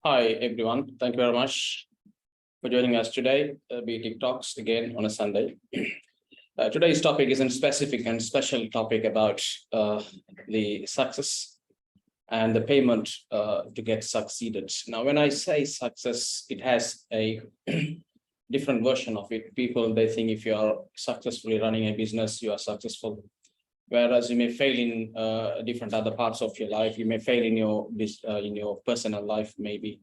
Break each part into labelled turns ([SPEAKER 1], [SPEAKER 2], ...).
[SPEAKER 1] Hi, everyone. Thank you very much for joining us today, BT Talks again on a Sunday. Today's topic is a specific and special topic about the success and the payment to get succeeded. Now, when I say success, it has a different version of it. People, they think if you are successfully running a business, you are successful. Whereas you may fail in different other parts of your life. You may fail in your personal life, maybe.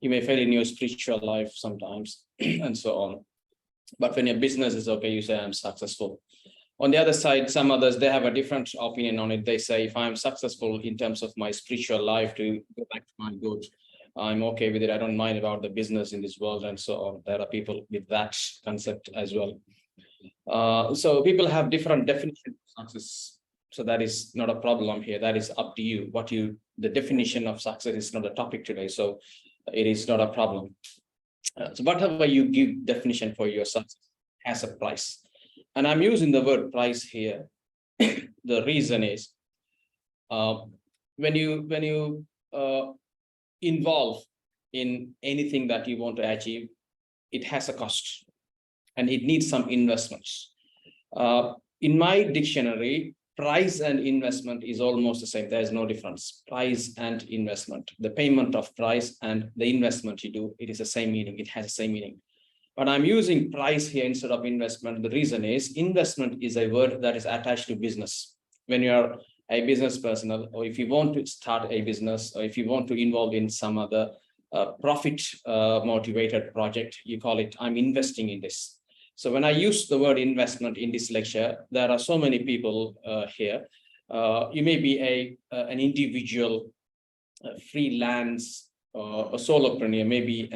[SPEAKER 1] You may fail in your spiritual life sometimes, and so on. But when your business is okay, you say, I'm successful. On the other side, some others, they have a different opinion on it. They say, if I'm successful in terms of my spiritual life to go back to my good, I'm okay with it. I don't mind about the business in this world, and so on. There are people with that concept as well. So people have different definitions of success. So that is not a problem here. That is up to you. The definition of success is not a topic today. So it is not a problem. So whatever you give definition for your success has a price. And I'm using the word price here. The reason is when you involve in anything that you want to achieve, it has a cost and it needs some investments. In my dictionary, price and investment is almost the same. There is no difference. Price and investment. The payment of price and the investment you do, it is the same meaning. It has the same meaning. But I'm using price here instead of investment. The reason is investment is a word that is attached to business. When you are a business person, or if you want to start a business, or if you want to involve in some other profit motivated project, you call it, I'm investing in this. So when I use the word investment in this lecture, there are so many people here. You may be an individual, freelance, a solopreneur, maybe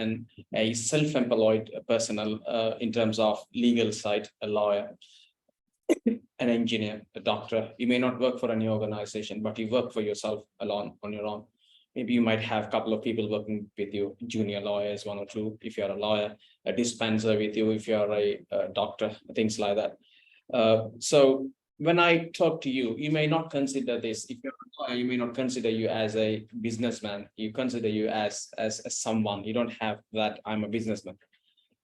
[SPEAKER 1] a self-employed personnel in terms of legal side, a lawyer, an engineer, a doctor. You may not work for any organization, but you work for yourself alone on your own. Maybe you might have a couple of people working with you, junior lawyers, one or two, if you're a lawyer, a dispenser with you, if you're a doctor, things like that. So when I talk to you, you may not consider this. If you're a lawyer, you may not consider you as a businessman. You consider you as someone. You don't have that, I'm a businessman.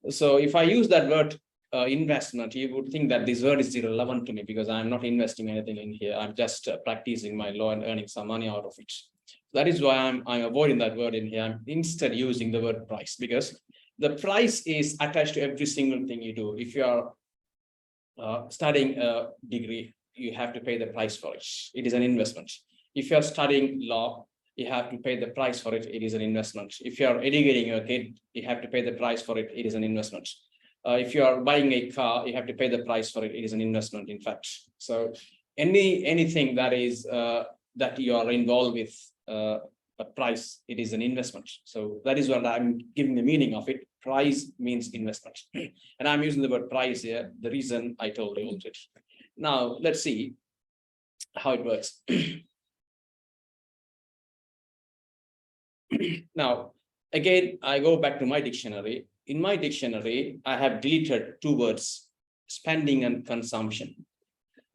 [SPEAKER 1] So if I use that word investment, you would think that this word is irrelevant to me because I'm not investing anything in here. I'm just practicing my law and earning some money out of it. That is why I'm avoiding that word in here. I'm instead using the word price because the price is attached to every single thing you do. If you are studying a degree, you have to pay the price for it. It is an investment. If you're studying law, you have to pay the price for it. It is an investment. If you're educating your kid, you have to pay the price for it. It is an investment. If you are buying a car, you have to pay the price for it. It is an investment, in fact. So anything that is that you are involved with a price, it is an investment. So that is what I'm giving the meaning of it. Price means investment. And I'm using the word price here. The reason I told you already. Now, let's see how it works. Now, again, I go back to my dictionary. In my dictionary, I have deleted two words, spending and consumption.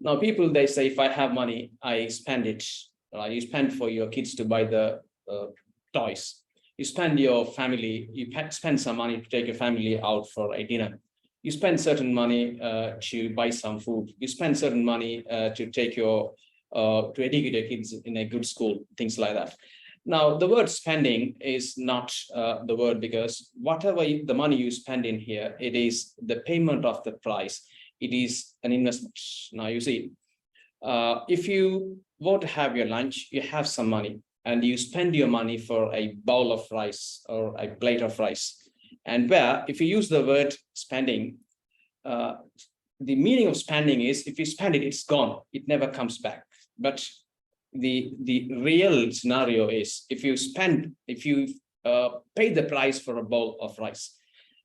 [SPEAKER 1] Now, people, they say, if I have money, I spend it. You spend for your kids to buy the toys. You spend your family, you spend some money to take your family out for a dinner. You spend certain money to buy some food. You spend certain money to take to educate your kids in a good school, things like that. Now, the word spending is not the word because whatever the money you spend in here, it is the payment of the price. It is an investment. Now, you see, if you want to have your lunch, you have some money and you spend your money for a bowl of rice or a plate of rice. And where, if you use the word spending, the meaning of spending is if you spend it, it's gone. It never comes back. But the real scenario is if you pay the price for a bowl of rice,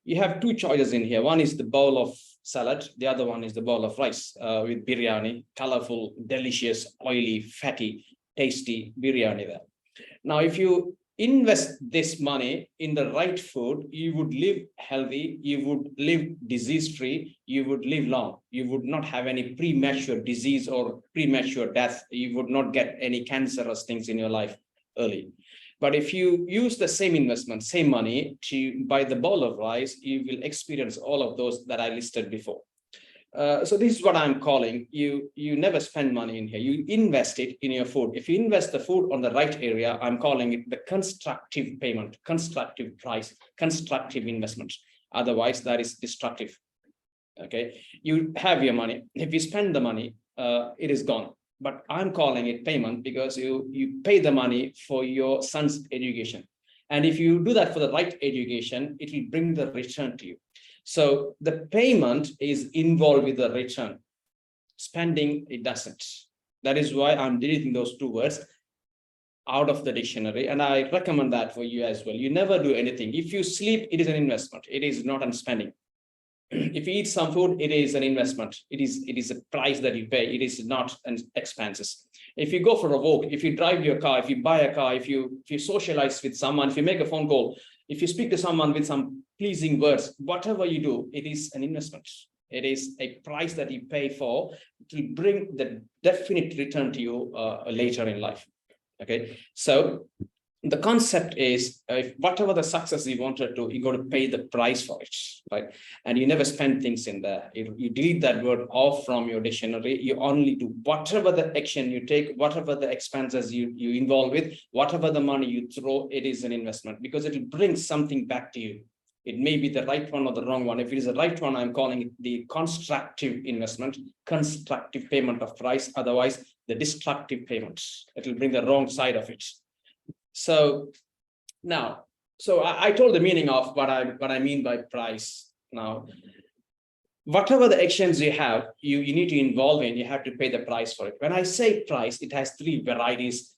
[SPEAKER 1] you have two choices in here. One is the bowl of salad. The other one is the bowl of rice with biryani, colorful, delicious, oily, fatty, tasty biryani there. Now, if you invest this money in the right food, you would live healthy, you would live disease-free, you would live long. You would not have any premature disease or premature death. You would not get any cancerous things in your life early. But if you use the same investment, same money to buy the bowl of rice, you will experience all of those that I listed before. So this is what I'm calling you never spend money in here. You invest it in your food. If you invest the food on the right area, I'm calling it the constructive payment, constructive price, constructive investment. Otherwise, that is destructive. Okay, you have your money. If you spend the money, it is gone. But I'm calling it payment because you pay the money for your son's education. And if you do that for the right education, it will bring the return to you. So the payment is involved with the return. Spending, it doesn't. That is why I'm deleting those two words out of the dictionary. And I recommend that for you as well. You never do anything. If you sleep, it is an investment. It is not an spending. If you eat some food, it is an investment. It is a price that you pay. It is not an expenses. If you go for a walk, if you drive your car, if you buy a car, if you socialize with someone, if you make a phone call, if you speak to someone with some pleasing words, whatever you do, it is an investment. It is a price that you pay for to bring the definite return to you later in life. Okay, so the concept is if whatever the success you wanted to, you got to pay the price for it, right? And you never spend things in there. You delete that word off from your dictionary. You only do whatever the action you take, whatever the expenses you involve with, whatever the money you throw, it is an investment because it will bring something back to you. It may be the right one or the wrong one. If it is the right one, I'm calling it the constructive investment, constructive payment of price. Otherwise, the destructive payments. It will bring the wrong side of it. So now, I told the meaning of what I mean by price. Now, whatever the actions you have, you need to involve in, you have to pay the price for it. When I say price, it has three varieties.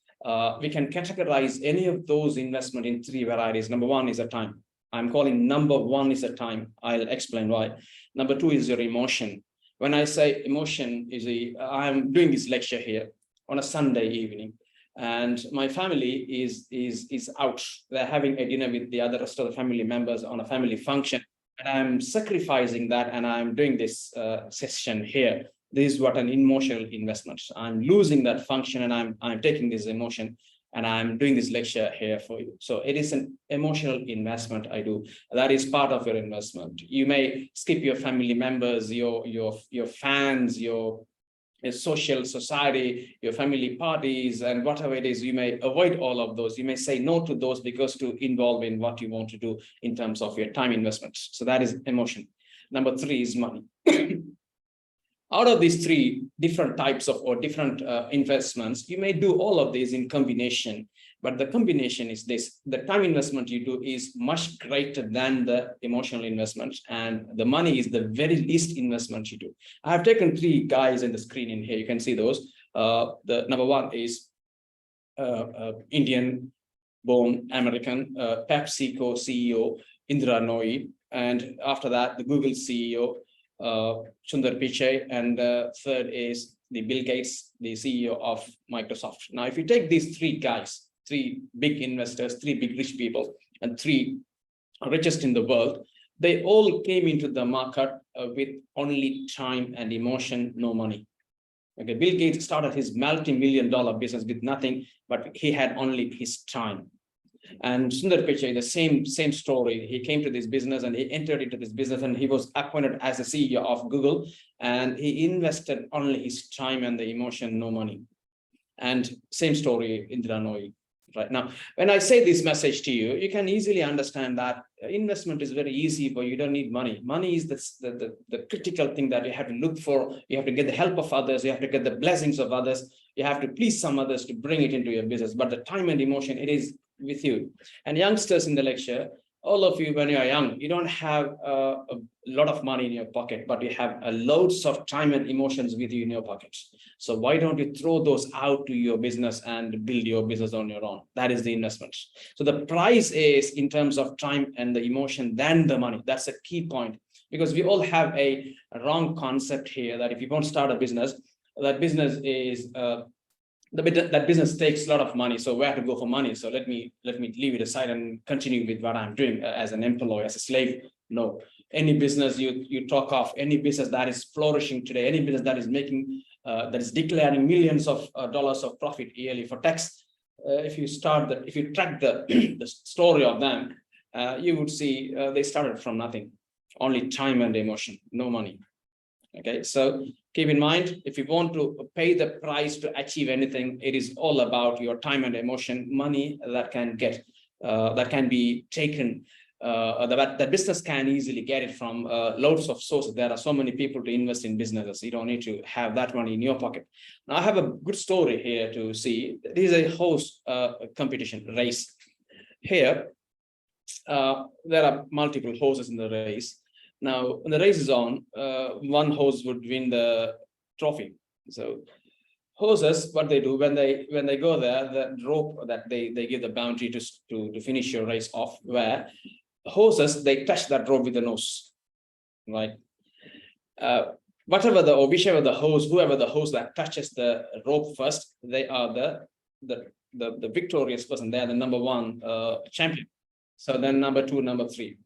[SPEAKER 1] We can categorize any of those investment in three varieties. Number one is a time. I'm calling number one is a time. I'll explain why. Number two is your emotion. When I say emotion is I'm doing this lecture here on a Sunday evening. And my family is out. They're having a dinner with the other rest of the family members on a family function. And I'm sacrificing that and I'm doing this session here. This is what an emotional investment. I'm losing that function and I'm taking this emotion and I'm doing this lecture here for you. So it is an emotional investment I do. That is part of your investment. You may skip your family members, your fans, your social society, your family parties, and whatever it is, you may avoid all of those. You may say no to those because to involve in what you want to do in terms of your time investments. So that is emotion. Number three is money. Out of these three different types of or different investments, you may do all of these in combination, but the combination is this: the time investment you do is much greater than the emotional investment, and the money is the very least investment you do. I have taken three guys in the screen in here. You can see those. The number one is Indian-born American PepsiCo CEO Indra Nooyi, and after that, the Google CEO Sundar Pichai, and third is the Bill Gates, the CEO of Microsoft. Now, if you take these three guys, three big investors, three big rich people, and three richest in the world, they all came into the market with only time and emotion, no money. Okay, Bill Gates started his multi-million-dollar business with nothing, but he had only his time. And Sundar Pichai, the same story. He came to this business and he entered into this business and he was appointed as the CEO of Google, and he invested only his time and the emotion, no money. And same story, Indra Nooyi. Right now, when I say this message to you, you can easily understand that investment is very easy, but you don't need money. Money is the critical thing that you have to look for. You have to get the help of others. You have to get the blessings of others. You have to please some others to bring it into your business. But the time and emotion, it is with you. And youngsters in the lecture, all of you, when you are young, you don't have a lot of money in your pocket, but you have loads of time and emotions with you in your pockets. So why don't you throw those out to your business and build your business on your own? That is the investment. So the price is in terms of time and the emotion than the money. That's a key point, because we all have a wrong concept here that if you want to start a business, that business is that business takes a lot of money, so where to go for money? So let me leave it aside and continue with what I'm doing as an employee, as a slave. No, any business you talk of, any business that is flourishing today, any business that is making that is declaring millions of dollars of profit yearly for tax, if you start that, if you track the, the story of them, you would see they started from nothing, only time and emotion, no money. Okay, so keep in mind, if you want to pay the price to achieve anything, it is all about your time and emotion, money that can get, that can be taken, that business can easily get it from loads of sources. There are so many people to invest in businesses. You don't need to have that money in your pocket. Now, I have a good story here to see. This is a horse competition race. Here, there are multiple horses in the race. Now, when the race is on, one horse would win the trophy. So horses, what they do when they go there, the rope that they give the boundary to finish your race off, where horses, they touch that rope with the nose, right? Whatever the, or whichever the horse, whoever the horse that touches the rope first, they are the victorious person. They are the number one champion. So then number two, number three.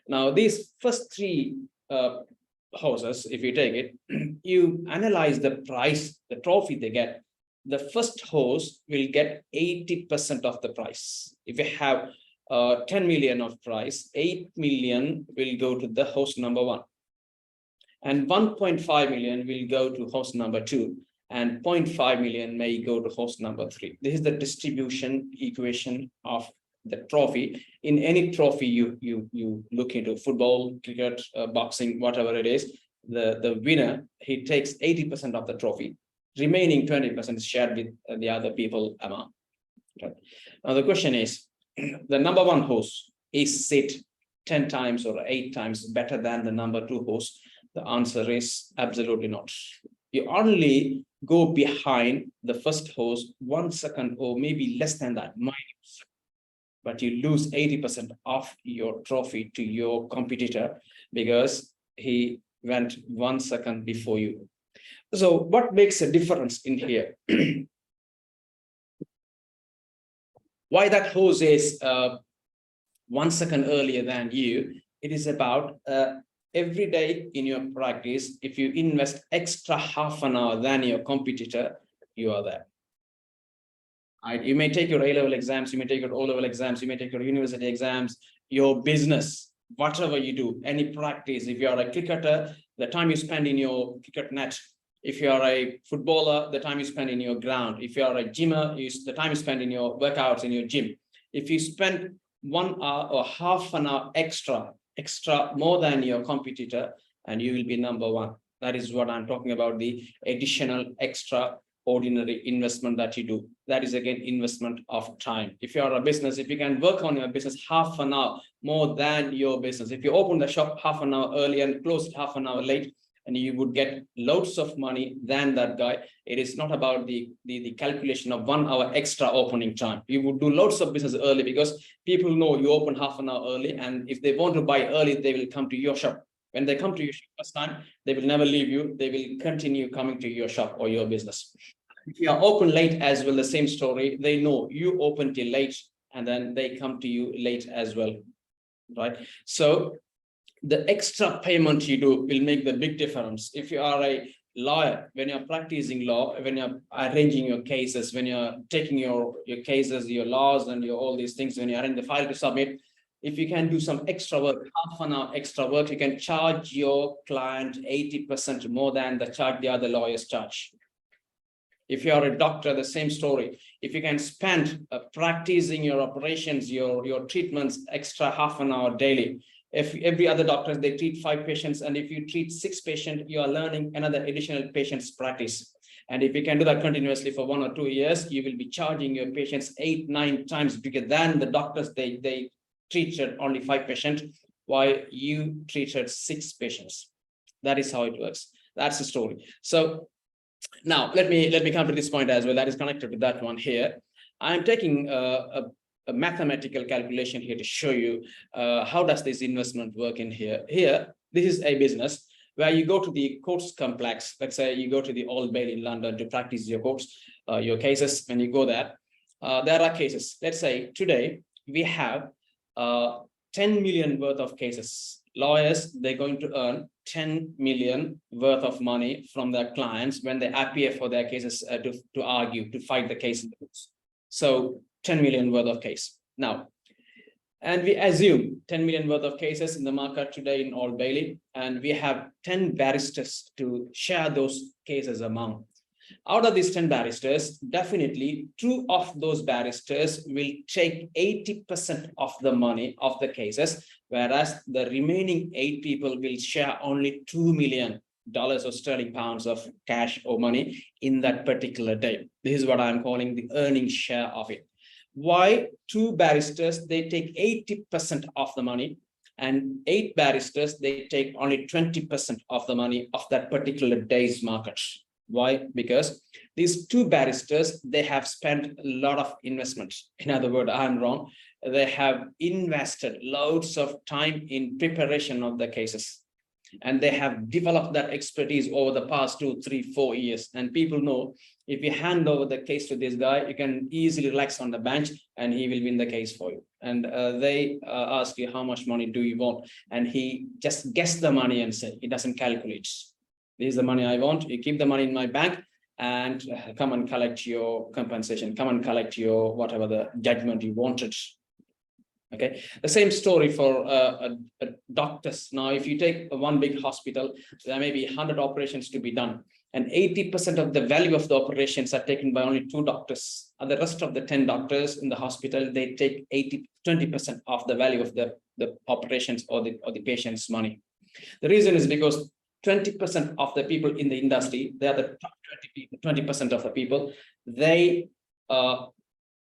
[SPEAKER 1] Now, these first three horses, if you take it, you analyze the price, the trophy they get. The first horse will get 80% of the price. If you have 10 million of price, 8 million will go to the horse number one. And 1.5 million will go to horse number two. And 0.5 million may go to horse number three. This is the distribution equation of the trophy. In any trophy you look into, football, cricket, boxing, whatever it is, the winner, he takes 80% of the trophy. Remaining 20% is shared with the other people among. Okay. Now the question is, the number one horse, is it 10 times or 8 times better than the number two horse? The answer is absolutely not. You only go behind the first horse 1 second or maybe less than that, but you lose 80% of your trophy to your competitor because he went 1 second before you. So what makes a difference in here? Why that horse is 1 second earlier than you? It is about every day in your practice, if you invest extra half an hour than your competitor, you are there. You may take your A-level exams, you may take your O-level exams, you may take your university exams, your business, whatever you do, any practice. If you are a cricketer, the time you spend in your cricket net. If you are a footballer, the time you spend in your ground. If you are a gymmer, the time you spend in your workouts in your gym. If you spend 1 hour or half an hour extra more than your competitor, and you will be number one. That is what I'm talking about, the additional extraordinary investment that you do. That is again investment of time. If you are a business, if you can work on your business half an hour more than your business, if you open the shop half an hour early and close it half an hour late, and you would get loads of money than that guy. It is not about the calculation of 1 hour extra opening time. You would do loads of business early because people know you open half an hour early, and if they want to buy early, they will come to your shop. When they come to your shop first time, they will never leave you. They will continue coming to your shop or your business. If you are open late as well, the same story. They know you open till late, and then they come to you late as well, right? So the extra payment you do will make the big difference. If you are a lawyer, when you're practicing law, when you're arranging your cases, when you're taking your cases, your laws, and all these things, when you're in the file to submit, if you can do some extra work, half an hour extra work, you can charge your client 80% more than the charge the other lawyers charge. If you are a doctor, the same story. If you can spend practicing your operations, your treatments, extra half an hour daily. If every other doctor, they treat 5 patients, and if you treat 6 patients, you are learning another additional patient's practice. And if you can do that continuously for 1 or 2 years, you will be charging your patients 8, 9 times bigger than the doctors. They treated only 5 patients, while you treated 6 patients. That is how it works. That's the story. So now let me come to this point as well. That is connected to that one here. I'm taking a mathematical calculation here to show you how does this investment work in here. Here, this is a business where you go to the courts complex. Let's say you go to the Old Bailey in London to practice your courts, your cases. When you go there, there are cases. Let's say today we have 10 million worth of cases. Lawyers, they're going to earn 10 million worth of money from their clients when they appear for their cases to argue, to fight the case in the courts. So 10 million worth of case. Now, and we assume 10 million worth of cases in the market today in Old Bailey, and we have 10 barristers to share those cases among. Out of these 10 barristers, definitely 2 of those barristers will take 80% of the money of the cases, whereas the remaining 8 people will share only $2 million or sterling pounds of cash or money in that particular day. This is what I'm calling the earning share of it. Why 2 barristers, they take 80% of the money, and 8 barristers, they take only 20% of the money of that particular day's market. Why? Because these 2 barristers, they have spent a lot of investments. In other words, I'm wrong. They have invested loads of time in preparation of the cases, and they have developed that expertise over the past 2, 3, 4 years. And people know if you hand over the case to this guy, you can easily relax on the bench and he will win the case for you. And they ask you, how much money do you want? And he just guess the money and say, he doesn't calculate. This is the money I want. You keep the money in my bank and come and collect your compensation. Come and collect your whatever the judgment you wanted. Okay, the same story for doctors. Now, if you take one big hospital, there may be 100 operations to be done, and 80% of the value of the operations are taken by only 2 doctors. And the rest of the 10 doctors in the hospital, they take 20% of the value of the operations or the patient's money. The reason is because 20% of the people in the industry, they are the top 20% of the people, they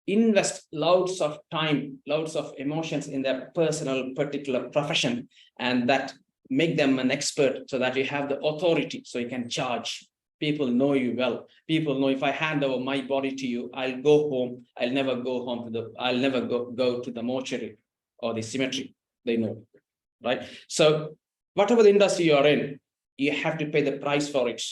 [SPEAKER 1] invest loads of time, loads of emotions in their personal particular profession, and that make them an expert so that you have the authority so you can charge. People know you well. People know if I hand over my body to you, I'll go home. I'll never go home I'll never go to the mortuary or the cemetery. They know, right? So whatever the industry you're in, you have to pay the price for it.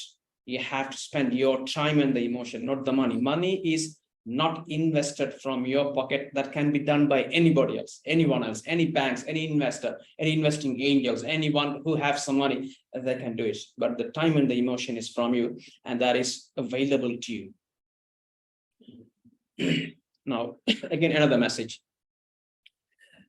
[SPEAKER 1] You have to spend your time and the emotion, not the money. Money is not invested from your pocket. That can be done by anybody else, anyone else, any banks, any investor, any investing angels, anyone who have some money, they can do it. But the time and the emotion is from you, and that is available to you. Now, again, another message.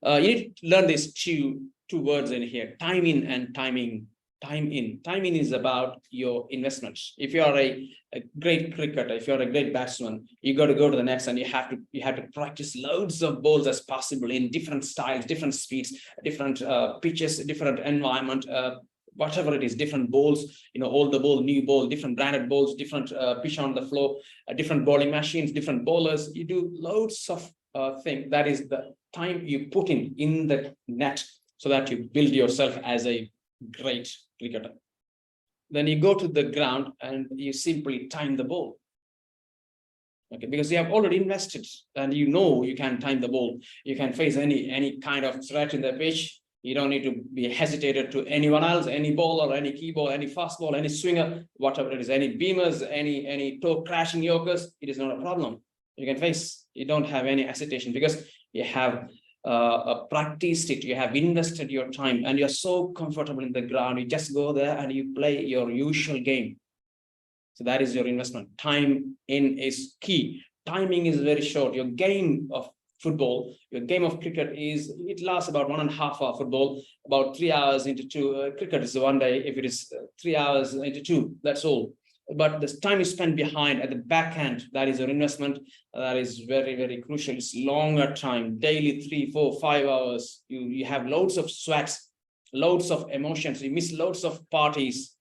[SPEAKER 1] You need to learn these two words in here: time in and timing. Time in is about your investments. If you are a great cricketer, if you're a great batsman, you got to go to the nets and you have to practice loads of balls as possible in different styles, different speeds, different pitches, different environment, whatever it is, different balls, old ball, new ball, different branded balls, different pitch on the floor, different bowling machines, different bowlers. You do loads of things. That is the time you put in the net so that you build yourself as a great cricketer. Then you go to the ground and you simply time the ball. Okay, because you have already invested and you can time the ball. You can face any kind of threat in the pitch. You don't need to be hesitated to anyone else, any bowler, any key ball, any fast ball, any swinger, whatever it is, any beamers, any toe crashing Yorkers. It is not a problem. You can face. You don't have any hesitation because you have practiced it, you have invested your time, and you're so comfortable in the ground. You just go there and you play your usual game. So that is your investment. Time in is key. Timing is very short. Your game of football, your game of cricket it lasts about 1.5 hour football, about 3 hours into 2. Cricket is one day, if it is 3 hours into 2, that's all. But the time you spend behind at the back end, that is your investment. That is very, very crucial. It's longer time, daily 3, 4, 5 hours. You have loads of sweats, loads of emotions. You miss loads of parties.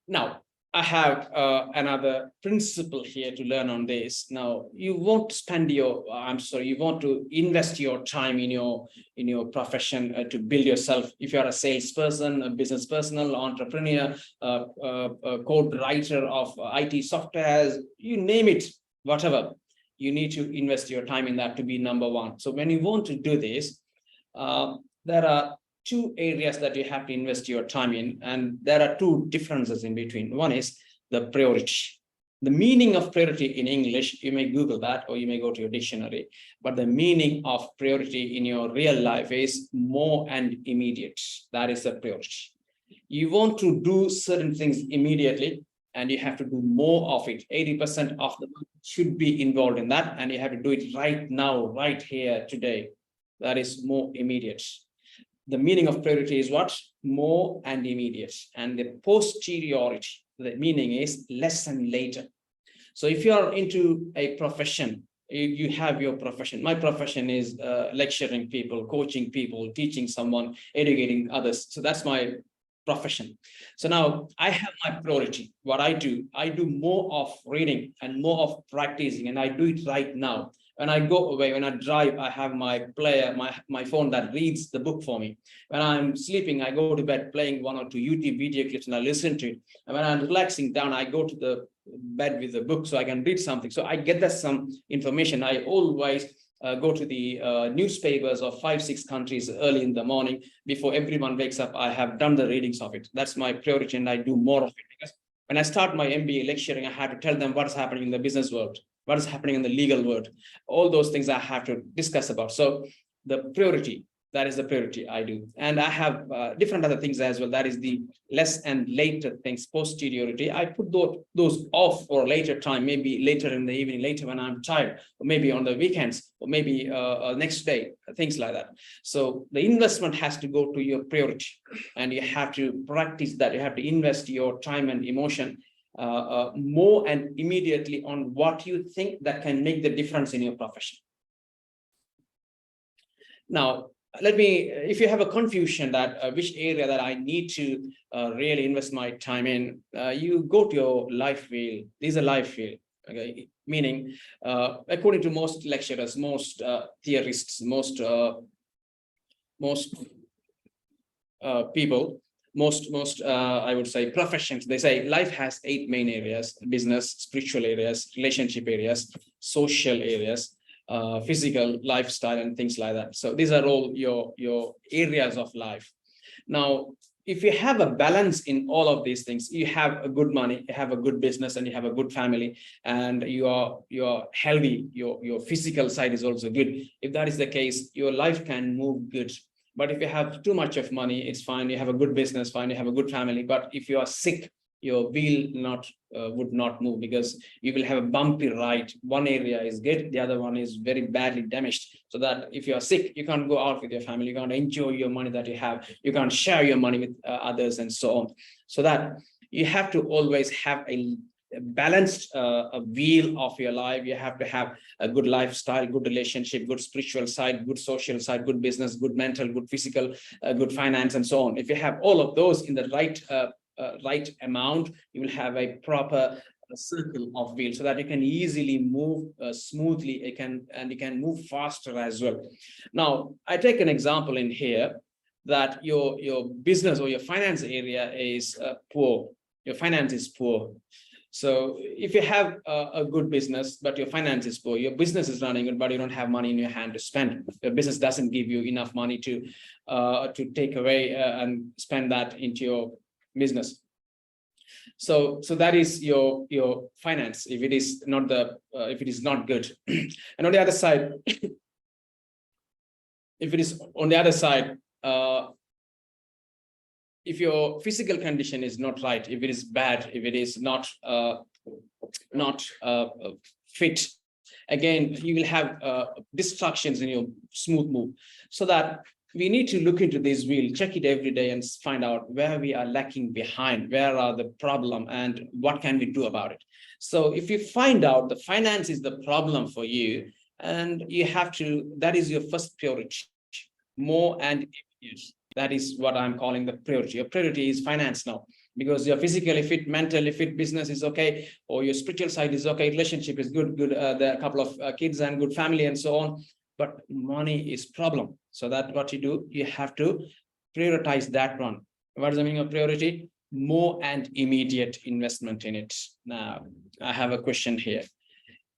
[SPEAKER 1] Now, I have another principle here to learn on this. Now, you want to invest your time in your profession to build yourself. If you are a salesperson, a business person, entrepreneur, a code writer of IT softwares, you name it, whatever, you need to invest your time in that to be number one. So when you want to do this, there are 2 areas that you have to invest your time in, and there are 2 differences in between. One is the priority. The meaning of priority in English, you may Google that or you may go to your dictionary, but the meaning of priority in your real life is more and immediate. That is the priority. You want to do certain things immediately, and you have to do more of it. 80% of the money should be involved in that, and you have to do it right now, right here, today. That is more immediate. The meaning of priority is what? More and immediate. And the posteriority, the meaning is less and later. So if you are into a profession, you have your profession. My profession is lecturing people, coaching people, teaching someone, educating others. So that's my profession. So now I have my priority. What I do more of reading and more of practicing, and I do it right now. When I go away, when I drive, I have my player, my phone that reads the book for me. When I'm sleeping, I go to bed playing 1 or 2 YouTube video clips and I listen to it. And when I'm relaxing down, I go to the bed with the book so I can read something. So I get that some information. I always go to the newspapers of 5-6 countries early in the morning before everyone wakes up. I have done the readings of it. That's my priority, and I do more of it, because when I start my MBA lecturing, I had to tell them what's happening in the business world, what is happening in the legal world. All those things I have to discuss about. So the priority, that is the priority I do. And I have different other things as well. That is the less and later things, posteriority. I put those off for a later time, maybe later in the evening, later when I'm tired, or maybe on the weekends, or maybe next day, things like that. So the investment has to go to your priority, and you have to practice that. You have to invest your time and emotion more and immediately on what you think that can make the difference in your profession. Now, let me, if you have a confusion that which area that I need to really invest my time in, you go to your life field. These are life field, okay? Meaning, according to most lecturers, most theorists, most people, most I would say professions, they say life has 8 main areas: business, spiritual areas, relationship areas, social areas, physical, lifestyle, and things like that. So these are all your areas of life. Now, if you have a balance in all of these things, you have a good money, you have a good business, and you have a good family, and you are healthy, your physical side is also good. If that is the case, your life can move good. But if you have too much of money, it's fine. You have a good business, fine. You have a good family. But if you are sick, your wheel would not move, because you will have a bumpy ride. One area is good, the other one is very badly damaged. So that if you are sick, you can't go out with your family, you can't enjoy your money that you have, you can't share your money with others, and so on. So that you have to always have a balanced wheel of your life. You have to have a good lifestyle, good relationship, good spiritual side, good social side, good business, good mental, good physical, good finance, and so on. If you have all of those in the right amount, you will have a proper circle of wheel, so that you can easily move smoothly. You can move faster as well. Now, I take an example in here that your business or your finance area is poor. Your finance is poor. So if you have a good business, but your finance is poor, your business is running good, but you don't have money in your hand to spend. Your business doesn't give you enough money to take away and spend that into your business. So that is your finance. If it is not good, and on the other side, if it is on the other side, if your physical condition is not right, if it is bad, if it is not fit, again, you will have distractions in your smooth move. So that we need to look into this wheel, check it every day, and find out where we are lacking behind, where are the problem, and what can we do about it. So if you find out the finance is the problem for you, and you have to, that is your first priority, more and immediate. That is what I'm calling the priority. Your priority is finance now, because you're physically fit, mentally fit, business is okay, or your spiritual side is okay, relationship is good, there are a couple of kids and good family and so on. But money is problem. So that what you do, you have to prioritize that one. What is the meaning of priority? More and immediate investment in it. Now, I have a question here.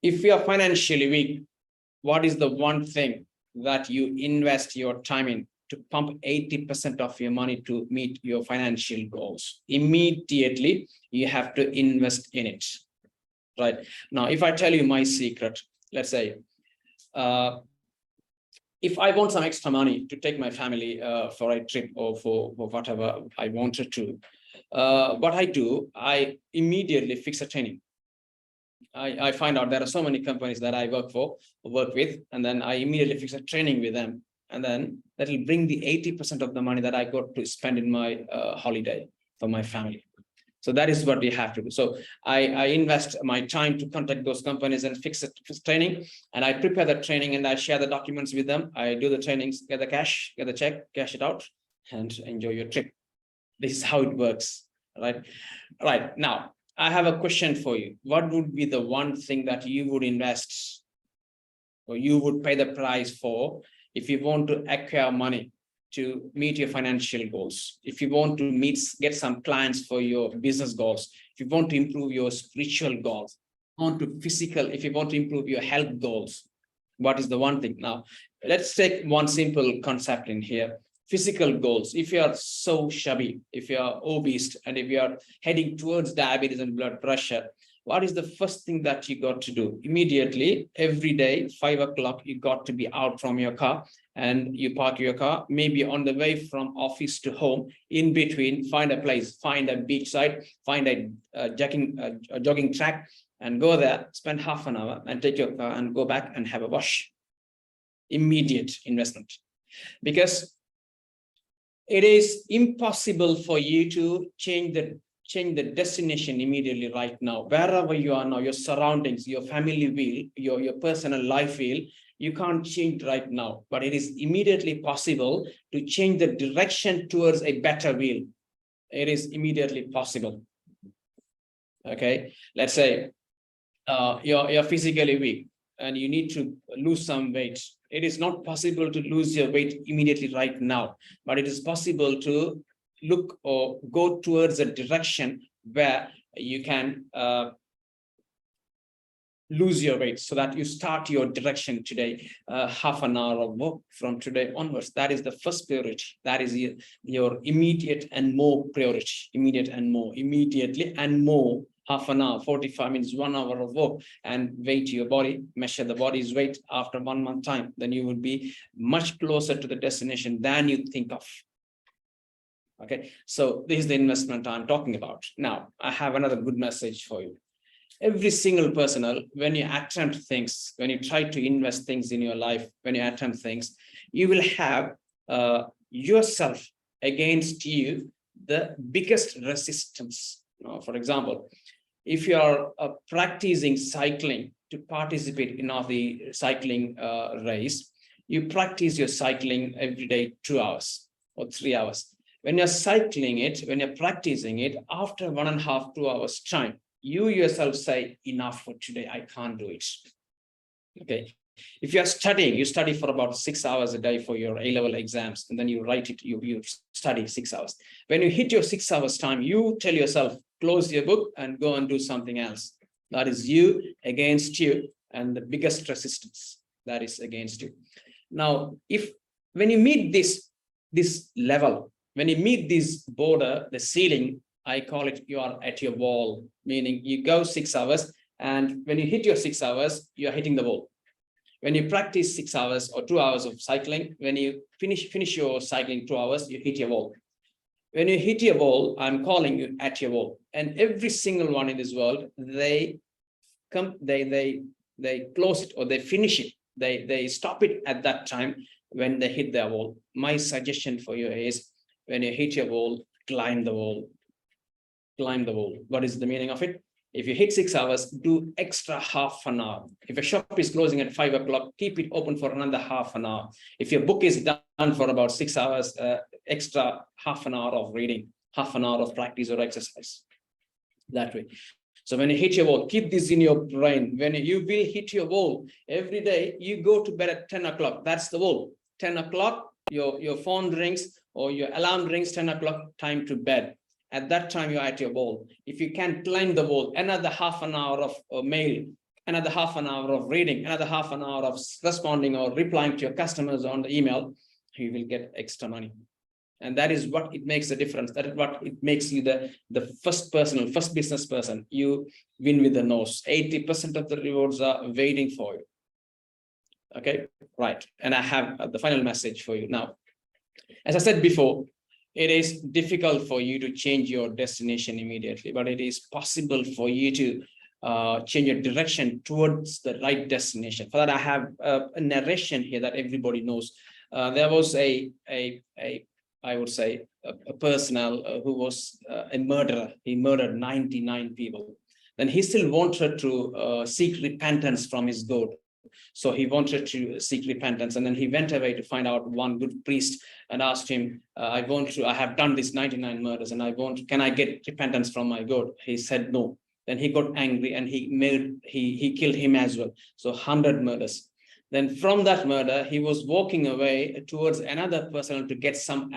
[SPEAKER 1] If you are financially weak, what is the one thing that you invest your time in to pump 80% of your money to meet your financial goals? Immediately, you have to invest in it, right? Now, if I tell you my secret, let's say, if I want some extra money to take my family for a trip or for whatever I wanted to, What I do, I immediately fix a training. I find out there are so many companies that I work with, and then I immediately fix a training with them. And then that will bring the 80% of the money that I got to spend in my holiday for my family. So that is what we have to do. So I invest my time to contact those companies and fix training, and I prepare the training and I share the documents with them. I do the trainings, get the cash, get the check, cash it out, and enjoy your trip. This is how it works, right? Right. Now, I have a question for you. What would be the one thing that you would invest or you would pay the price for if you want to acquire money to meet your financial goals, if you want to get some clients for your business goals, if you want to improve your spiritual goals, if you want to improve your health goals, what is the one thing? Now, let's take one simple concept in here. Physical goals. If you are so chubby, if you are obese, and if you are heading towards diabetes and blood pressure, what is the first thing that you got to do? Immediately, every day, 5 o'clock, you got to be out from your car and you park your car, maybe on the way from office to home. In between, find a place, find a beach side, find a jogging track, and go there, spend half an hour and take your car and go back and have a wash. Immediate investment. Because it is impossible for you to change the destination immediately right now. Wherever you are now, your surroundings, your family will, your personal life will, you can't change right now, but it is immediately possible to change the direction towards a better will. It is immediately possible. Okay, let's say you're physically weak and you need to lose some weight. It is not possible to lose your weight immediately right now, but it is possible to look or go towards a direction where you can lose your weight, so that you start your direction today. Half an hour of work from today onwards. That is the first priority. That is your immediate and more priority. Immediate and more. Immediately and more. Half an hour, 45 minutes, 1 hour of work, and weight your body, measure the body's weight after 1 month time. Then you will be much closer to the destination than you think of. Okay, so this is the investment I'm talking about. Now, I have another good message for you. Every single person, when you attempt things, when you try to invest things in your life, when you attempt things, you will have yourself against you the biggest resistance. For example, if you are practicing cycling to participate in the cycling race, you practice your cycling every day 2 hours or 3 hours. When you're cycling it, when you're practicing it, after 1.5 to 2 hours time, you yourself say, enough for today, I can't do it. Okay. If you're studying, you study for about 6 hours a day for your A-level exams, and then you write it, you study 6 hours. When you hit your 6 hours time, you tell yourself, close your book and go and do something else. That is you against you, and the biggest resistance that is against you. Now, when you meet this level, when you meet this border, the ceiling, I call it, you are at your wall, meaning you go 6 hours, and when you hit your 6 hours, you are hitting the wall. When you practice 6 hours or 2 hours of cycling, when you finish your cycling 2 hours, you hit your wall. When you hit your wall, I'm calling you at your wall. And every single one in this world, they close it or they finish it. They stop it at that time when they hit their wall. My suggestion for you is, when you hit your wall, climb the wall. Climb the wall. What is the meaning of it? If you hit 6 hours, do extra half an hour. If a shop is closing at 5 o'clock, keep it open for another half an hour. If your book is done for about 6 hours, extra half an hour of reading, half an hour of practice or exercise. That way. So when you hit your wall, keep this in your brain. When you will hit your wall every day, you go to bed at 10 o'clock. That's the wall. 10 o'clock, your phone rings or your alarm rings, 10 o'clock, time to bed. At that time, you're at your wall. If you can climb the wall, another half an hour of mail, another half an hour of reading, another half an hour of responding or replying to your customers on the email, you will get extra money. And that is what it makes a difference. That is what it makes you the first business person. You win with the nose. 80% of the rewards are waiting for you. Okay, right. And I have the final message for you now. As I said before, It is difficult for you to change your destination immediately, but it is possible for you to change your direction towards the right destination. For that, I have a narration here that everybody knows. There was I would say, a personnel who was a murderer. He murdered 99 people. Then he still wanted to seek repentance from his God. So he wanted to seek repentance, and then he went away to find out one good priest and asked him, I have done these 99 murders, and can I get repentance from my God? He said no. Then he got angry and he killed him as well. So 100 murders. Then from that murder, he was walking away towards another person to get some